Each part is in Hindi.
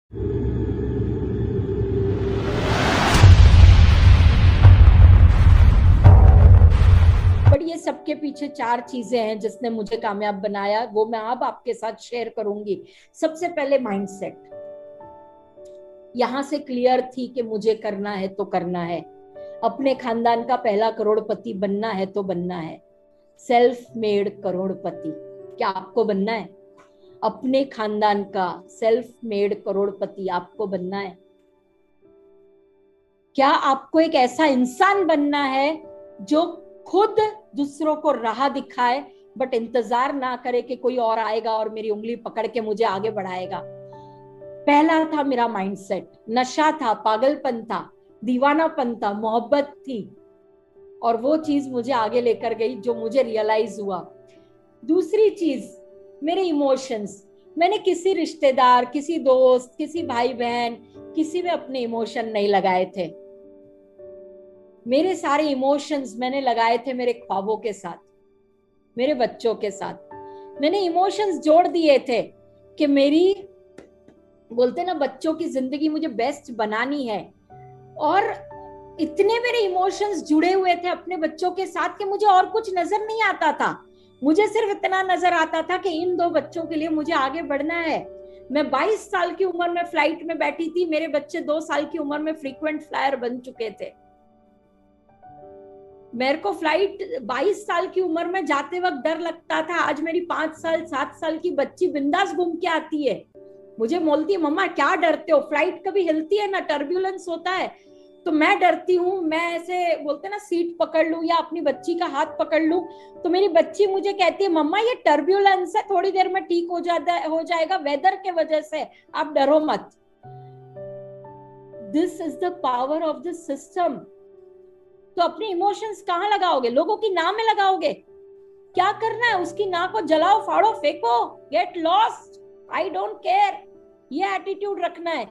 बट ये सबके पीछे 4 चीजें हैं जिसने मुझे कामयाब बनाया, वो मैं अब आपके साथ शेयर करूंगी। सबसे पहले माइंडसेट, यहां से क्लियर थी कि मुझे करना है तो करना है, अपने खानदान का पहला करोड़पति बनना है तो बनना है। सेल्फ मेड करोड़पति, क्या आपको बनना है? अपने खानदान का सेल्फ मेड करोड़पति आपको बनना है? क्या आपको एक ऐसा इंसान बनना है जो खुद दूसरों को राह दिखाए, बट इंतजार ना करे कि कोई और आएगा और मेरी उंगली पकड़ के मुझे आगे बढ़ाएगा? पहला था मेरा माइंडसेट। नशा था, पागलपन था, दीवानापन था, मोहब्बत थी, और वो चीज मुझे आगे लेकर गई जो मुझे रियलाइज हुआ। दूसरी चीज, मेरे इमोशंस। मैंने किसी रिश्तेदार, किसी दोस्त, किसी भाई बहन, किसी में अपने इमोशन नहीं लगाए थे। मेरे सारे इमोशंस मैंने लगाए थे मेरे ख्वाबों के साथ, मेरे बच्चों के साथ। मैंने इमोशंस जोड़ दिए थे कि मेरी, बोलते ना, बच्चों की जिंदगी मुझे बेस्ट बनानी है। और इतने मेरे इमोशंस जुड़े हुए थे अपने बच्चों के साथ कि मुझे और कुछ नजर नहीं आता था। मुझे सिर्फ इतना नजर आता था कि इन 2 बच्चों के लिए मुझे आगे बढ़ना है। मैं 22 साल की उम्र में फ्लाइट में बैठी थी, मेरे बच्चे 2 साल की उम्र में फ्रीक्वेंट फ्लायर बन चुके थे। मेरे को फ्लाइट 22 साल की उम्र में जाते वक्त डर लगता था, आज मेरी 5 साल 7 साल की बच्ची बिंदास घूम के आती है। मुझे बोलती है, मम्मा क्या डरते हो, फ्लाइट कभी हिलती है ना, टर्ब्यूलेंस होता है। तो मैं डरती हूँ, मैं ऐसे बोलते ना सीट पकड़ लूं या अपनी बच्ची का हाथ पकड़ लूं, तो मेरी बच्ची मुझे कहती है, मम्मा ये टर्ब्यूलेंस है, थोड़ी देर में ठीक हो जाएगा वेदर के वजह से, आप डरो मत। This is the power of the system. तो अपने इमोशंस कहाँ लगाओगे? लोगों की नाम में लगाओगे? क्या करना है? उसकी नाक को जलाओ, फाड़ो, फेंको, get lost, I don't care, ये एटीट्यूड रखना है।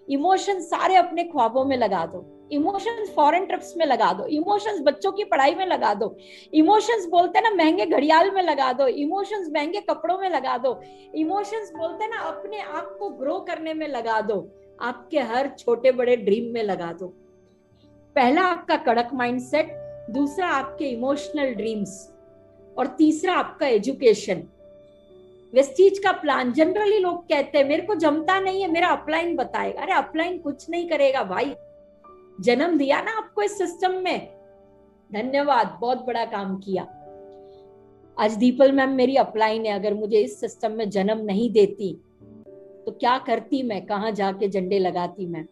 इमोशंस सारे अपने ख्वाबों में लगा दो, इमोशंस फॉरेन ट्रिप्स में लगा दो, इमोशंस बच्चों की पढ़ाई में लगा दो, इमोशंस बोलते ना महंगे घड़ियाल में लगा दो, इमोशंस महंगे कपड़ों में लगा दो, इमोशंस बोलते ना अपने आप को ग्रो करने में लगा दो, आपके हर छोटे बड़े ड्रीम में लगा दो। पहला आपका कड़क माइंडसेट, दूसरा आपके इमोशनल ड्रीम्स, और तीसरा आपका एजुकेशन। वेस्टीज का प्लान, जनरली लोग कहते हैं मेरे को जमता नहीं है, मेरा अपलाइन बताएगा। अरे अपलाइन कुछ नहीं करेगा भाई, जन्म दिया ना आपको इस सिस्टम में, धन्यवाद, बहुत बड़ा काम किया। आज दीपल मैम मेरी अपलाइन है, अगर मुझे इस सिस्टम में जन्म नहीं देती तो क्या करती मैं, कहां जाके झंडे लगाती मैं,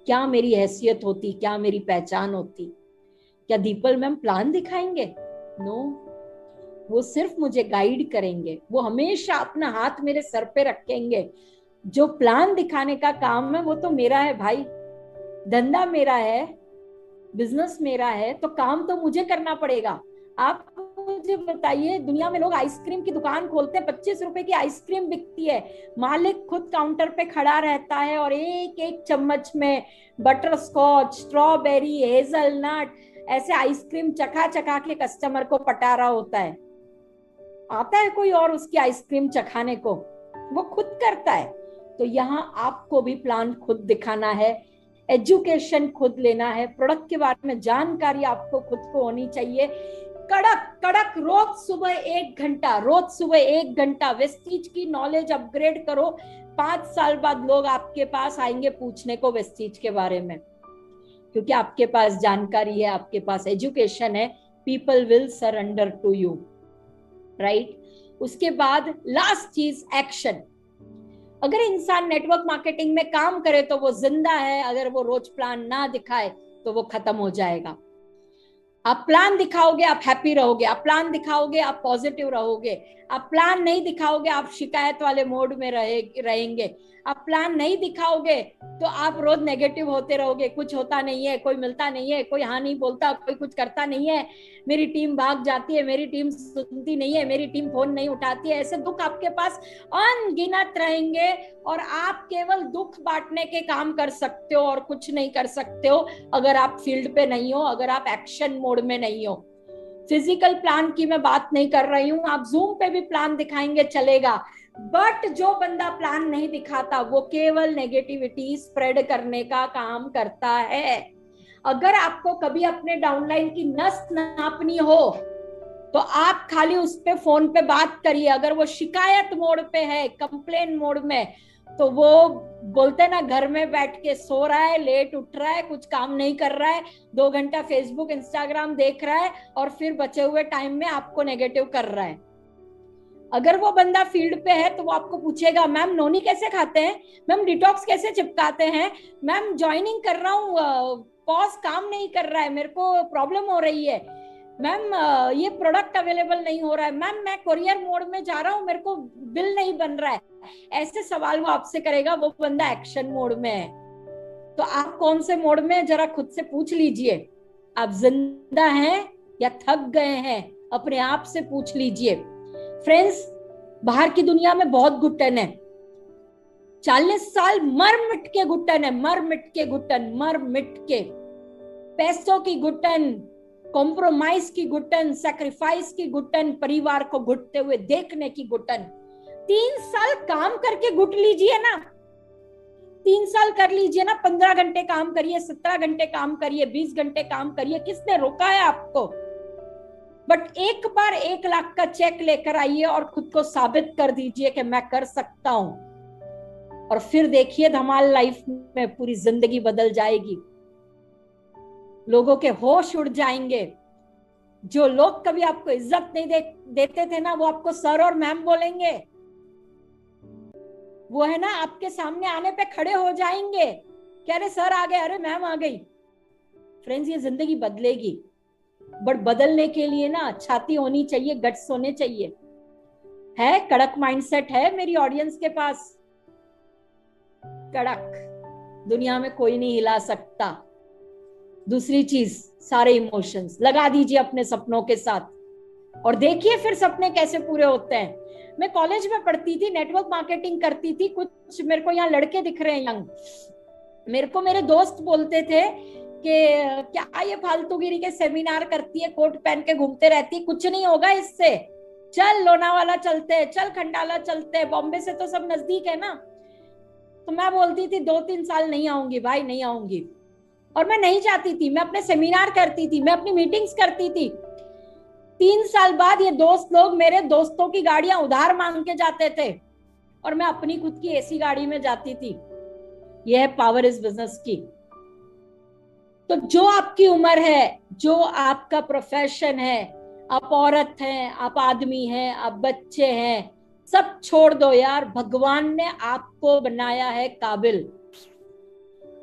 क्या मेरी हैसियत होती, क्या मेरी पहचान होती? क्या दीपल मैम प्लान दिखाएंगे? नो, वो सिर्फ मुझे गाइड करेंगे, वो हमेशा अपना हाथ मेरे सर पे रखेंगे। जो प्लान दिखाने का काम है वो तो मेरा है भाई, धंधा मेरा है, बिजनेस मेरा है, तो काम तो मुझे करना पड़ेगा। आप मुझे बताइए, दुनिया में लोग आइसक्रीम की दुकान खोलते हैं, 25 रुपए की आइसक्रीम बिकती है, मालिक खुद काउंटर पे खड़ा रहता है और एक एक चम्मच में बटर स्कॉच, स्ट्रॉबेरी, हेजलनट, ऐसे आइसक्रीम चखा चखा के कस्टमर को पटा रहा होता है। आता है कोई और उसकी आइसक्रीम चखाने को? वो खुद करता है। तो यहाँ आपको भी प्लान खुद दिखाना है, एजुकेशन खुद लेना है, प्रोडक्ट के बारे में जानकारी आपको खुद को होनी चाहिए। कड़क कड़क रोज सुबह 1 घंटा, रोज सुबह 1 घंटा वेस्टीज की नॉलेज अपग्रेड करो। 5 साल बाद लोग आपके पास आएंगे पूछने को वेस्टीज के बारे में, क्योंकि आपके पास जानकारी है, आपके पास एजुकेशन है। People will surrender to you, right? उसके बाद लास्ट चीज, एक्शन। अगर इंसान नेटवर्क मार्केटिंग में काम करे तो वो जिंदा है, अगर वो रोज प्लान ना दिखाए तो वो खत्म हो जाएगा। आप प्लान दिखाओगे आप हैप्पी रहोगे, आप प्लान दिखाओगे आप पॉजिटिव रहोगे, आप प्लान नहीं दिखाओगे आप शिकायत वाले मोड में रहेंगे, आप प्लान नहीं दिखाओगे तो आप रोज नेगेटिव होते रहोगे, कुछ होता नहीं है, कोई मिलता नहीं है, कोई हाँ नहीं बोलता, कोई कुछ करता नहीं है, मेरी टीम भाग जाती है, मेरी टीम सुनती नहीं है, मेरी टीम फोन नहीं उठाती है। ऐसे दुख आपके पास अनगिनत रहेंगे और आप केवल दुख बांटने के काम कर सकते हो और कुछ नहीं कर सकते हो अगर आप फील्ड पे नहीं हो, अगर आप एक्शन मोड में नहीं हो। फिजिकल प्लान की मैं बात नहीं कर रही हूँ, आप जूम पे भी प्लान दिखाएंगे चलेगा, बट जो बंदा प्लान नहीं दिखाता वो केवल नेगेटिविटी स्प्रेड करने का काम करता है। अगर आपको कभी अपने डाउनलाइन की नस नापनी हो तो आप खाली उस पे फोन पे बात करिए। अगर वो शिकायत मोड पे है, कंप्लेन मोड में, तो वो बोलते ना घर में बैठ के सो रहा है, लेट उठ रहा है, कुछ काम नहीं कर रहा है, 2 घंटा फेसबुक इंस्टाग्राम देख रहा है और फिर बचे हुए टाइम में आपको नेगेटिव कर रहा है। अगर वो बंदा फील्ड पे है तो वो आपको पूछेगा, मैम नोनी कैसे खाते हैं, मैम डिटॉक्स कैसे चिपकाते हैं, मैम ज्वाइनिंग कर रहा हूँ, पॉज काम नहीं कर रहा है, मेरे को प्रॉब्लम हो रही है, मैम ये प्रोडक्ट अवेलेबल नहीं हो रहा है, मैम मैं कोरियर मोड में जा रहा हूँ, मेरे को बिल नहीं बन रहा है। ऐसे सवाल वो आपसे करेगा। वो बंदा एक्शन मोड में है। तो आप कौन से मोड में, जरा खुद से पूछ लीजिए। आप जिंदा हैं या थक गए हैं, अपने आप से पूछ लीजिए। फ्रेंड्स, बाहर की दुनिया में बहुत घुटन है। 40 साल मर मिट के घुटन है, मर मिट के घुटन, मर मिट के। पैसों की घुटन, कॉम्प्रोमाइज की घुटन, सैक्रिफाइस की घुटन, परिवार को घुटते हुए देखने की घुटन। 3 साल काम करके घुट लीजिए ना, 3 साल कर लीजिए ना। 15 घंटे काम करिए, 17 घंटे काम करिए, 20 घंटे काम करिए, किसने रोका है आपको? बट एक बार 1 लाख का चेक लेकर आइए और खुद को साबित कर दीजिए कि मैं कर सकता हूं, और फिर देखिए धमाल, लाइफ में पूरी जिंदगी बदल जाएगी। लोगों के होश उड़ जाएंगे। जो लोग कभी आपको इज्जत नहीं देते थे ना, वो आपको सर और मैम बोलेंगे। वो है ना, आपके सामने आने पे खड़े हो जाएंगे कि अरे सर आ गए, अरे मैम आ गई। फ्रेंड्स, ये जिंदगी बदलेगी, बट बदलने के लिए ना छाती होनी चाहिए, गट्स होने चाहिए। है कड़क माइंडसेट है मेरी ऑडियंस के पास, कड़क, दुनिया में कोई नहीं हिला सकता। दूसरी चीज, सारे इमोशंस लगा दीजिए अपने सपनों के साथ और देखिए फिर सपने कैसे पूरे होते हैं। मैं कॉलेज में पढ़ती थी, नेटवर्क मार्केटिंग करती थी। कुछ मेरे को यहाँ लड़के दिख रहे हैं यंग, मेरे को मेरे दोस्त बोलते थे कि क्या ये फालतूगिरी के सेमिनार करती है, कोट पहन के घूमते रहती है, कुछ नहीं होगा इससे, चल लोनावाला चलते हैं, चल खंडाला चलते हैं, बॉम्बे से तो सब नजदीक है ना। तो मैं बोलती थी 2-3 साल नहीं आऊंगी भाई, नहीं आऊंगी। और मैं नहीं चाहती थी, मैं अपने सेमिनार करती थी, मैं अपनी मीटिंग्स करती थी। 3 साल बाद ये दोस्त लोग मेरे दोस्तों की गाड़ियां उधार मांग के जाते थे और मैं अपनी खुद की एसी गाड़ी में जाती थी। यह है पावर इस बिजनेस की। तो जो आपकी उम्र है, जो आपका प्रोफेशन है, आप औरत हैं, आप आदमी हैं, आप बच्चे हैं, सब छोड़ दो यार। भगवान ने आपको बनाया है काबिल।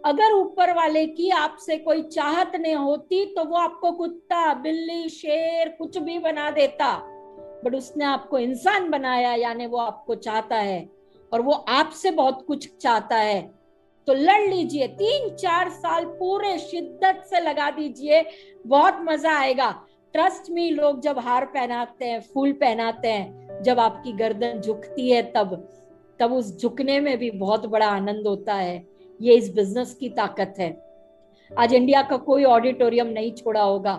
अगर ऊपर वाले की आपसे कोई चाहत नहीं होती तो वो आपको कुत्ता, बिल्ली, शेर कुछ भी बना देता, बट उसने आपको इंसान बनाया, यानी वो आपको चाहता है और वो आपसे बहुत कुछ चाहता है। तो लड़ लीजिए, 3-4 साल पूरे शिद्दत से लगा दीजिए, बहुत मजा आएगा। ट्रस्ट मी, लोग जब हार पहनाते हैं, फूल पहनाते हैं, जब आपकी गर्दन झुकती है, तब उस झुकने में भी बहुत बड़ा आनंद होता है। ये इस बिजनेस की ताकत है। आज इंडिया का कोई ऑडिटोरियम नहीं छोड़ा होगा,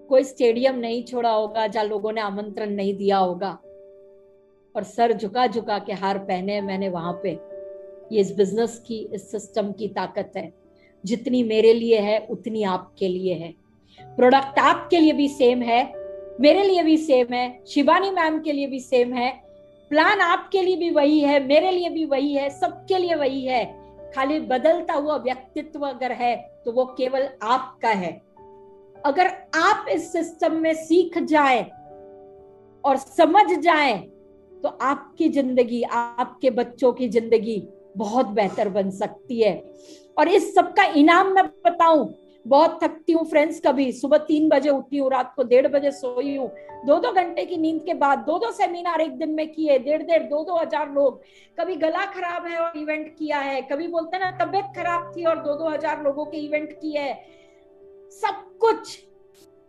कोई स्टेडियम नहीं छोड़ा होगा जहां लोगों ने आमंत्रण नहीं दिया होगा और सर झुका झुका के हार पहने मैंने वहां पे। ये इस बिजनेस की, इस सिस्टम की ताकत है। जितनी मेरे लिए है उतनी आपके लिए है। प्रोडक्ट आपके लिए भी सेम है, मेरे लिए भी सेम है, शिवानी मैम के लिए भी सेम है। प्लान आपके लिए भी वही है, मेरे लिए भी वही है, सबके लिए वही है। खाली बदलता हुआ व्यक्तित्व अगर है तो वो केवल आपका है। अगर आप इस सिस्टम में सीख जाएं और समझ जाएं तो आपकी जिंदगी, आपके बच्चों की जिंदगी बहुत बेहतर बन सकती है। और इस सब का इनाम मैं बताऊं, बहुत थकती हूँ फ्रेंड्स, कभी सुबह 3 बजे उठी हूँ, रात को 1:30 बजे सोई हूँ, 2-2 घंटे की नींद के बाद 2-2 सेमिनार एक दिन में किए, 1.5-1.5 2-2 हजार लोग। कभी गला खराब है और इवेंट किया है, कभी बोलते ना तबियत खराब थी और 2-2 हजार लोगों के इवेंट किए है। सब कुछ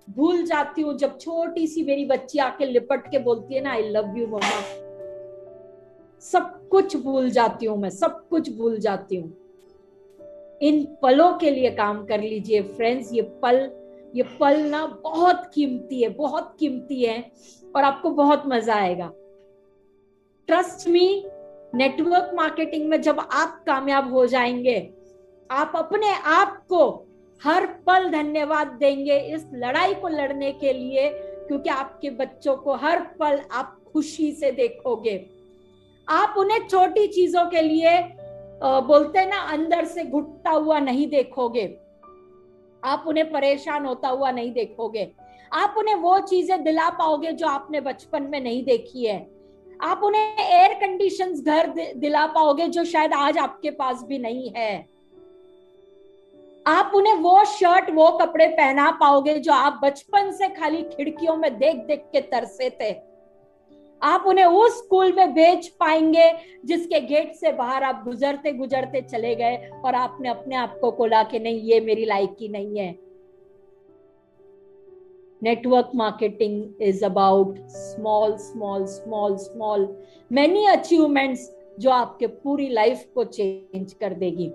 भूल जाती हूँ जब छोटी सी मेरी बच्ची आके लिपट के बोलती है ना, आई लव यू मम्मा। सब कुछ भूल जाती हूँ मैं, सब कुछ भूल जाती हूँ। इन पलों के लिए काम कर लीजिए फ्रेंड्स। ये पल ना बहुत कीमती है, बहुत कीमती है और आपको बहुत मजा आएगा। ट्रस्ट मी, नेटवर्क मार्केटिंग में जब आप कामयाब हो जाएंगे, आप अपने आप को हर पल धन्यवाद देंगे इस लड़ाई को लड़ने के लिए, क्योंकि आपके बच्चों को हर पल आप खुशी से देखोगे। आप उन्हें छोटी चीजों के लिए बोलते हैं ना, अंदर से घुटता हुआ नहीं देखोगे। आप उन्हें परेशान होता हुआ नहीं देखोगे। आप उन्हें वो चीजें दिला पाओगे जो आपने बचपन में नहीं देखी है। आप उन्हें एयर कंडीशंस घर दिला पाओगे जो शायद आज आपके पास भी नहीं है। आप उन्हें वो शर्ट, वो कपड़े पहना पाओगे जो आप बचपन से खाली खिड़कियों में देख देख के तरसे थे। आप उन्हें उस स्कूल में भेज पाएंगे जिसके गेट से बाहर आप गुजरते गुजरते चले गए और आपने अपने आप को बोला कि नहीं, ये मेरी लायक की नहीं है। Network marketing is about small small small small many achievements जो आपके पूरी लाइफ को चेंज कर देगी।